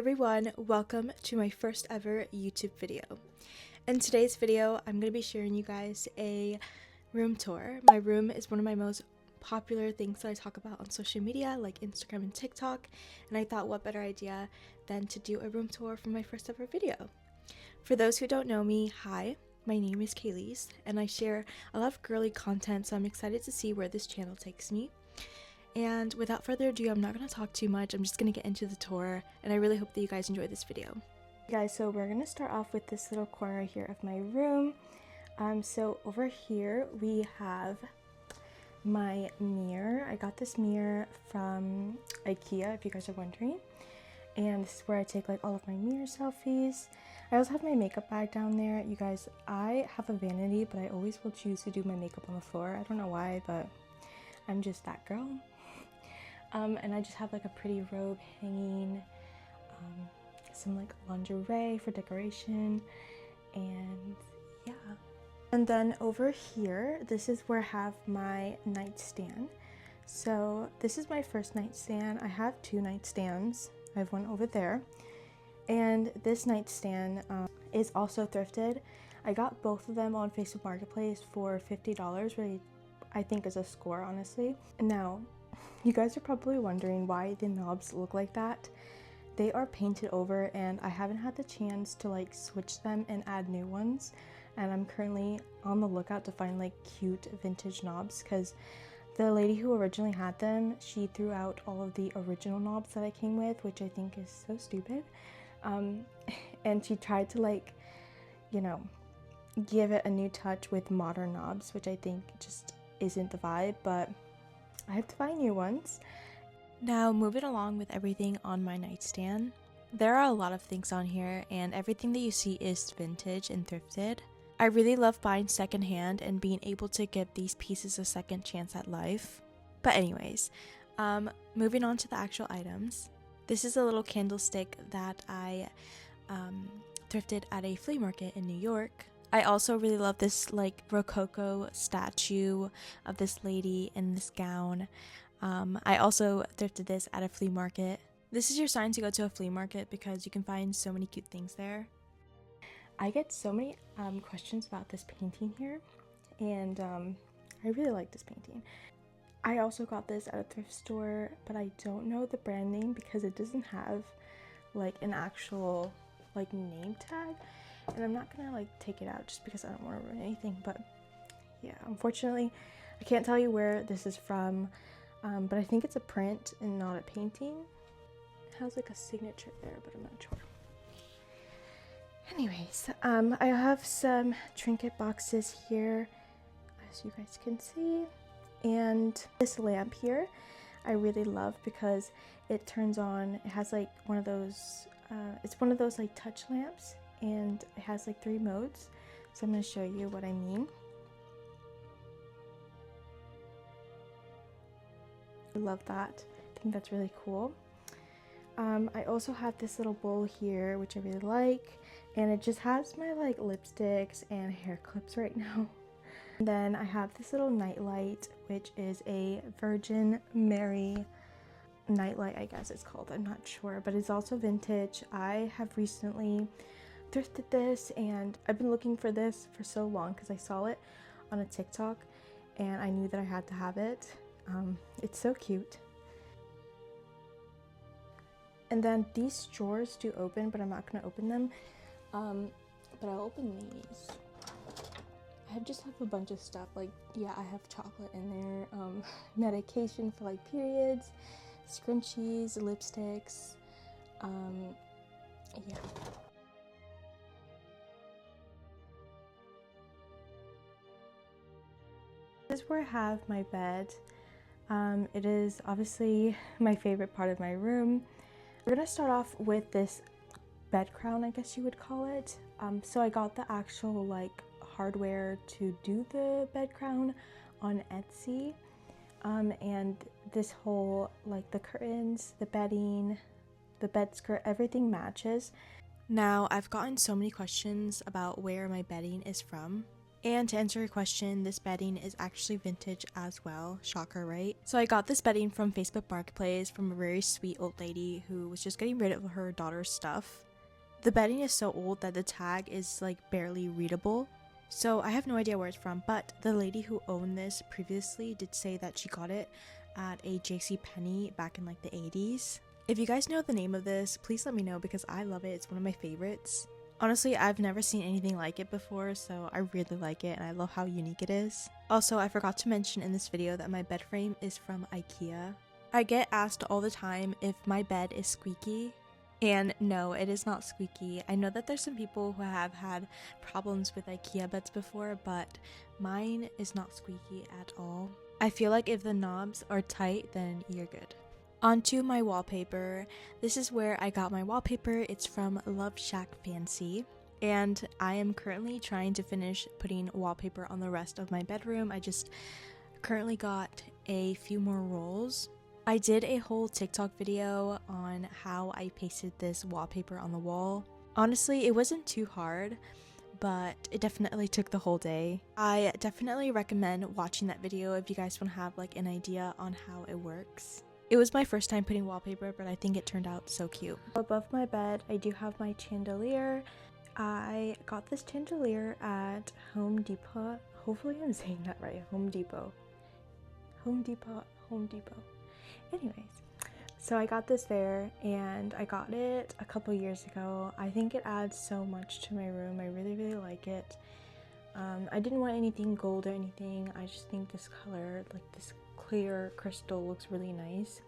everyone, welcome to my first ever YouTube video. In today's video, I'm going to be sharing you guys a room tour. My room is one of my most popular things that I talk about on social media like Instagram and TikTok, and I thought what better idea than to do a room tour for my first ever video. For those who don't know me, hi, my name is Keyliz, and I share a lot of girly content, so I'm excited to see where this channel takes me. And without further ado, I'm not going to talk too much, I'm just going to get into the tour, and I really hope that you guys enjoy this video. Guys, so we're going to start off with this little corner here of my room. So over here we have my mirror. I got this mirror from IKEA, if you guys are wondering. And this is where I take like all of my mirror selfies. I also have my makeup bag down there. You guys, I have a vanity, but I always will choose to do my makeup on the floor. I don't know why, but I'm just that girl. And I just have like a pretty robe hanging, some like lingerie for decoration, and yeah. And then over here, this is where I have my nightstand. So this is my first nightstand. I have two nightstands. I have one over there. And this nightstand is also thrifted. I got both of them on Facebook Marketplace for $50, really I think is a score, honestly. Now, you guys are probably wondering why the knobs look like that. They are painted over and I haven't had the chance to like switch them and add new ones. And I'm currently on the lookout to find like cute vintage knobs, because the lady who originally had them, she threw out all of the original knobs that I came with, which I think is so stupid. And she tried to like, you know, give it a new touch with modern knobs, which I think just isn't the vibe, but I have to find new ones. Now, moving along with everything on my nightstand, there are a lot of things on here, and everything that you see is vintage and thrifted. I really love buying secondhand and being able to give these pieces a second chance at life. But anyways, moving on to the actual items. This is a little candlestick that I thrifted at a flea market in New York. I also really love this like Rococo statue of this lady in this gown. I also thrifted this at a flea market. This is your sign to go to a flea market because you can find so many cute things there. I get so many questions about this painting here, and I really like this painting. I also got this at a thrift store, but I don't know the brand name because it doesn't have like an actual like name tag. And I'm not gonna like take it out just because I don't want to ruin anything, but yeah, unfortunately I can't tell you where this is from, but I think it's a print and not a painting. It has like a signature there, but I'm not sure. Anyways, I have some trinket boxes here, as you guys can see, and this lamp here I really love because it turns on. It has like one of those it's one of those like touch lamps, and it has like 3 modes, so I'm going to show you what I mean. I love that. I think that's really cool. I also have this little bowl here which I really like, and it just has my like lipsticks and hair clips right now. And then I have this little nightlight, which is a Virgin Mary nightlight, I guess it's called, I'm not sure, but it's also vintage. I have recently thrifted this, and I've been looking for this for so long because I saw it on a TikTok and I knew that I had to have it. It's so cute. And then these drawers do open, but I'm not going to open them, but I'll open these. I just have a bunch of stuff, like, yeah, I have chocolate in there, medication for like periods, scrunchies, lipsticks, yeah. This is where I have my bed. It is obviously my favorite part of my room. We're gonna start off with this Bedcrown, I guess you would call it. So I got the actual like hardware to do the Bedcrown on Etsy. And this whole like the curtains, the bedding, the bed skirt, everything matches. Now, I've gotten so many questions about where my bedding is from. And to answer your question, this bedding is actually vintage as well. Shocker, right? So I got this bedding from Facebook Marketplace from a very sweet old lady who was just getting rid of her daughter's stuff. The bedding is so old that the tag is like barely readable. So I have no idea where it's from, but the lady who owned this previously did say that she got it at a JCPenney back in like the 80s. If you guys know the name of this, please let me know because I love it. It's one of my favorites. Honestly, I've never seen anything like it before, so I really like it and I love how unique it is. Also, I forgot to mention in this video that my bed frame is from IKEA. I get asked all the time if my bed is squeaky, and no, it is not squeaky. I know that there's some people who have had problems with IKEA beds before, but mine is not squeaky at all. I feel like if the knobs are tight, then you're good. Onto my wallpaper. This is where I got my wallpaper. It's from loveshackfancy, and I am currently trying to finish putting wallpaper on the rest of my bedroom. I just currently got a few more rolls. I did a whole TikTok video on how I pasted this wallpaper on the wall. Honestly, it wasn't too hard, but it definitely took the whole day. I definitely recommend watching that video if you guys want to have like an idea on how it works. It was my first time putting wallpaper, but I think it turned out so cute. Above my bed, I do have my chandelier. I got this chandelier at Home Depot. Hopefully I'm saying that right. Home Depot. Anyways, so I got this there and I got it a couple years ago. I think it adds so much to my room. I really like it. I didn't want anything gold or anything. I just think this color, like this clear crystal, looks really nice.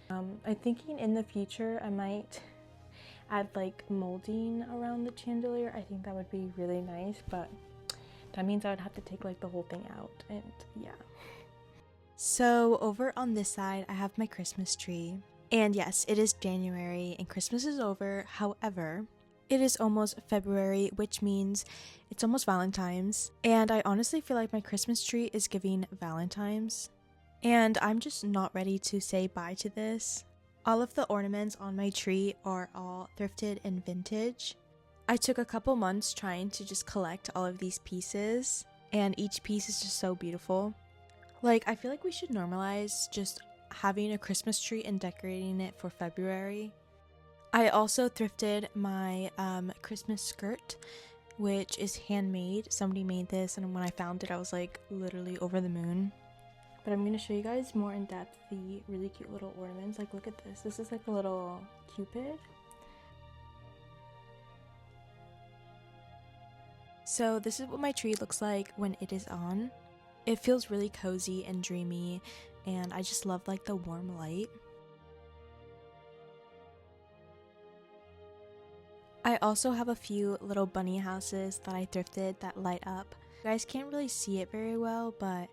I'm thinking in the future I might add like molding around the chandelier. I think that would be really nice, but that means I would have to take like the whole thing out, and yeah. So over on this side I have my Christmas tree, and yes, it is January and Christmas is over. However, it is almost February, which means it's almost Valentine's, and I honestly feel like my Christmas tree is giving Valentine's. And I'm just not ready to say bye to this. All of the ornaments on my tree are all thrifted and vintage. I took a couple months trying to just collect all of these pieces, and each piece is just so beautiful. Like, I feel like we should normalize just having a Christmas tree and decorating it for February. I also thrifted my Christmas skirt, which is handmade. Somebody made this, and when I found it I was like literally over the moon. But I'm going to show you guys more in depth the really cute little ornaments. Like, look at this. This is like a little cupid. So this is what my tree looks like when it is on. It feels really cozy and dreamy, and I just love like the warm light. I also have a few little bunny houses that I thrifted that light up. You guys can't really see it very well, but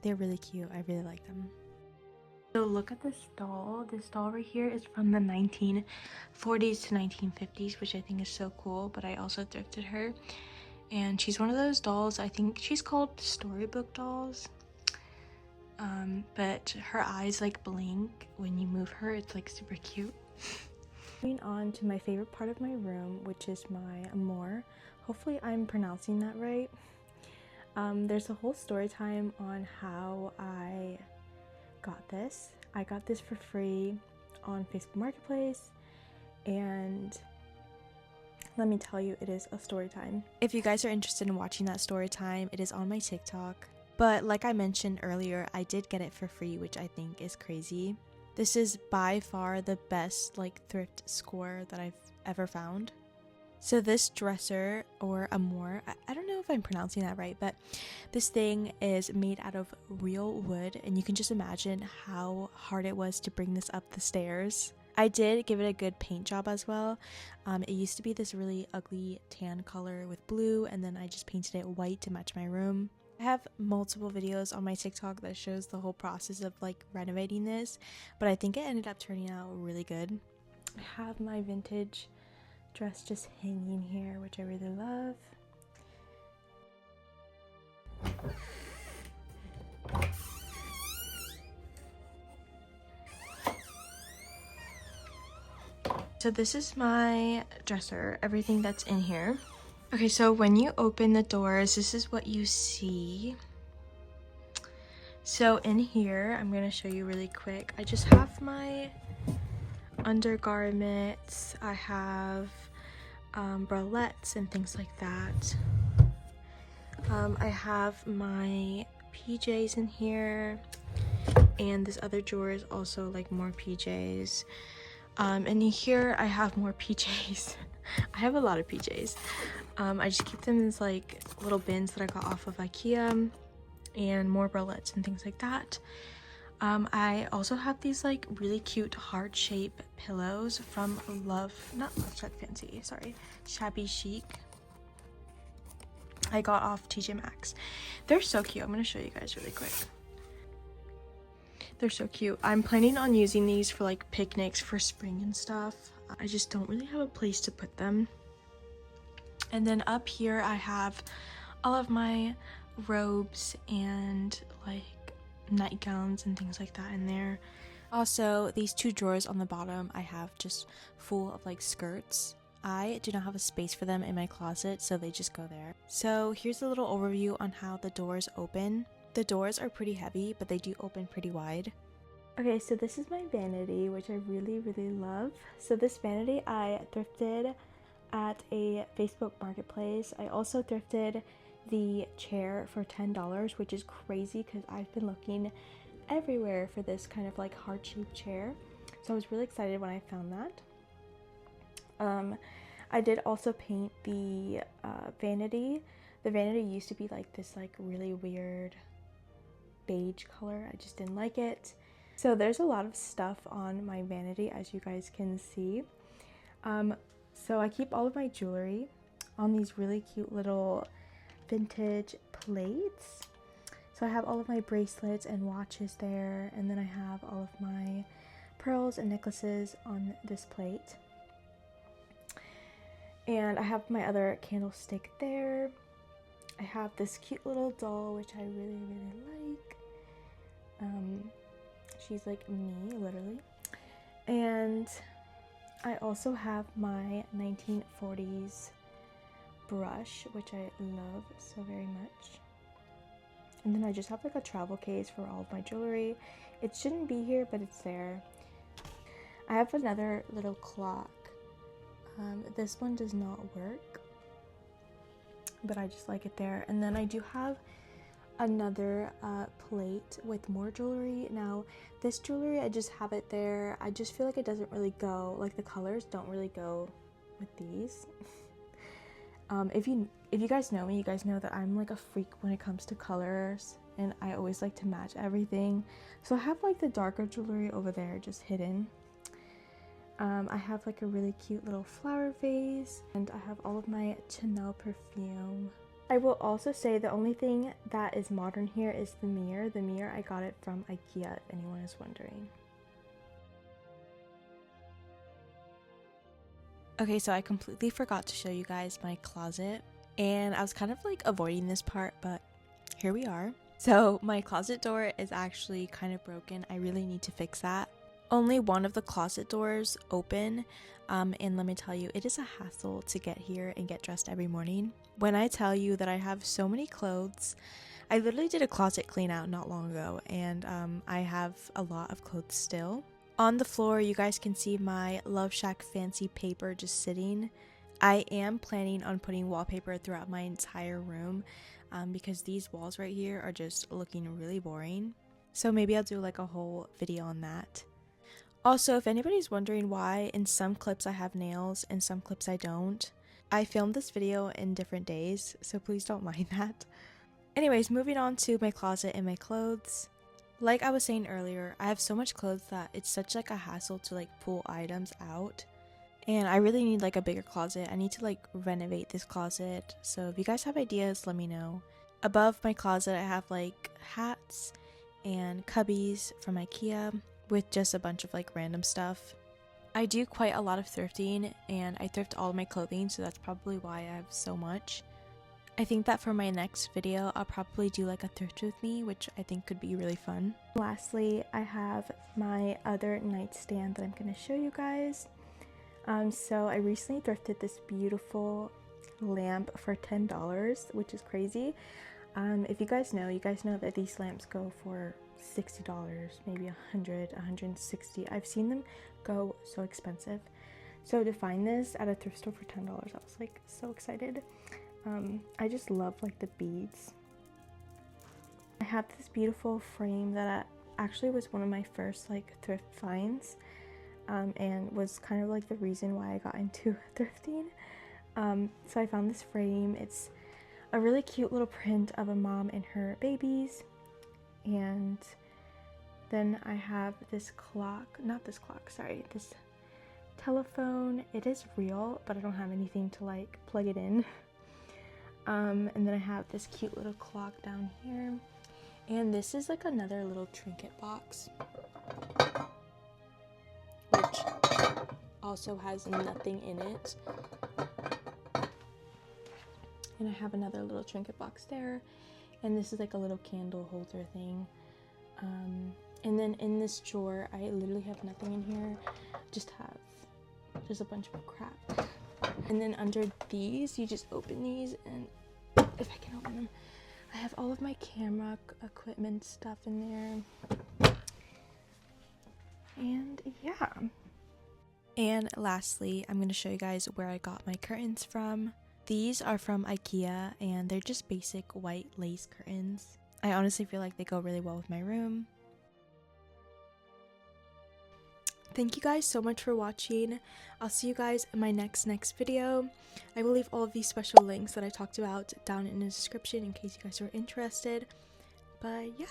they're really cute. I really like them. So look at this doll. This doll right here is from the 1940s to 1950s, which I think is so cool, but I also thrifted her. And she's one of those dolls, I think she's called storybook dolls. But her eyes like blink when you move her. It's like super cute. Moving on to my favorite part of my room, which is my Armoire. Hopefully I'm pronouncing that right. There's a whole story time on how I got this. I got this for free on Facebook Marketplace, and let me tell you, it is a story time. If you guys are interested in watching that story time, it is on my TikTok. But like I mentioned earlier, I did get it for free, which I think is crazy. This is by far the best like thrift score that I've ever found. So this dresser, or Armoire, I don't know if I'm pronouncing that right, but this thing is made out of real wood, and you can just imagine how hard it was to bring this up the stairs. I did give it a good paint job as well. It used to be this really ugly tan color with blue, and then I just painted it white to match my room. I have multiple videos on my TikTok that shows the whole process of like renovating this, but I think it ended up turning out really good. I have my vintage dress just hanging here, which I really love. So this is my dresser, everything that's in here. Okay, so when you open the doors, this is what you see. So in here, I'm gonna show you really quick. I just have my undergarments. I have bralettes and things like that. I have my PJs in here, and this other drawer is also like more PJs. And here I have more PJs. I have a lot of PJs. I just keep them in these like little bins that I got off of IKEA, and more bralettes and things like that. I also have these like really cute heart shape pillows from Shabby Chic. I got off TJ Maxx. They're so cute. I'm gonna show you guys really quick. They're so cute. I'm planning on using these for like picnics for spring and stuff. I just don't really have a place to put them. And then up here I have all of my robes and like nightgowns and things like that in there. Also, these two drawers on the bottom I have just full of like skirts. I do not have a space for them in my closet, so they just go there. So here's a little overview on how the doors open. The doors are pretty heavy, but they do open pretty wide. Okay, so this is my vanity, which I really, really love. So this vanity I thrifted at a Facebook marketplace. I also thrifted the chair for $10, which is crazy because I've been looking everywhere for this kind of like heart-shaped chair. So I was really excited when I found that. I did also paint the vanity. The vanity used to be like this like really weird beige color. I just didn't like it. So there's a lot of stuff on my vanity, as you guys can see. So I keep all of my jewelry on these really cute little vintage plates. So I have all of my bracelets and watches there, and then I have all of my pearls and necklaces on this plate. And I have my other candlestick there. I have this cute little doll, which I really, really like. She's like me, literally. And I also have my 1940s brush, which I love so very much. And then I just have like a travel case for all of my jewelry. It shouldn't be here, but it's there. I have another little clock. This one does not work, but I just like it there. And then I do have another plate with more jewelry. Now this jewelry, I just have it there. I just feel like it doesn't really go, like the colors don't really go with these. If you guys know me, you guys know that I'm like a freak when it comes to colors, and I always like to match everything. So I have like the darker jewelry over there just hidden. I have like a really cute little flower vase, and I have all of my Chanel perfume. I will also say the only thing that is modern here is the mirror. The mirror, I got it from IKEA, if anyone is wondering. Okay, so I completely forgot to show you guys my closet, and I was kind of like avoiding this part, but here we are. So my closet door is actually kind of broken. I really need to fix that. Only one of the closet doors open, and let me tell you, it is a hassle to get here and get dressed every morning. When I tell you that I have so many clothes, I literally did a closet clean out not long ago, and I have a lot of clothes still. On the floor, you guys can see my loveshackfancy paper just sitting. I am planning on putting wallpaper throughout my entire room, because these walls right here are just looking really boring. So maybe I'll do like a whole video on that. Also, if anybody's wondering why in some clips I have nails and some clips I don't, I filmed this video in different days, so please don't mind that. Anyways, moving on to my closet and my clothes. Like I was saying earlier, I have so much clothes that it's such like a hassle to like pull items out. And I really need like a bigger closet. I need to like renovate this closet. So if you guys have ideas, let me know. Above my closet, I have like hats and cubbies from IKEA with just a bunch of like random stuff. I do quite a lot of thrifting, and I thrift all of my clothing, so that's probably why I have so much. I think that for my next video, I'll probably do like a thrift with me, which I think could be really fun. Lastly, I have my other nightstand that I'm going to show you guys. So I recently thrifted this beautiful lamp for $10, which is crazy. If you guys know that these lamps go for $60, maybe $100, $160. I've seen them go so expensive. So to find this at a thrift store for $10, I was like so excited. I just love like the beads. I have this beautiful frame that actually was one of my first like thrift finds, and was kind of like the reason why I got into thrifting. So I found this frame. It's a really cute little print of a mom and her babies, and then I have this this telephone. It is real, but I don't have anything to like plug it in. And then I have this cute little clock down here, and this is like another little trinket box, which also has nothing in it. And I have another little trinket box there, and this is like a little candle holder thing. And then in this drawer, I literally have nothing in here, just a bunch of crap. And then under these, you just open these, and if I can open them, I have all of my camera equipment stuff in there. And yeah. And lastly, I'm going to show you guys where I got my curtains from. These are from IKEA, and they're just basic white lace curtains. I honestly feel like they go really well with my room. Thank you guys so much for watching. I'll see you guys in my next video. I will leave all of these special links that I talked about down in the description in case you guys are interested. But yeah.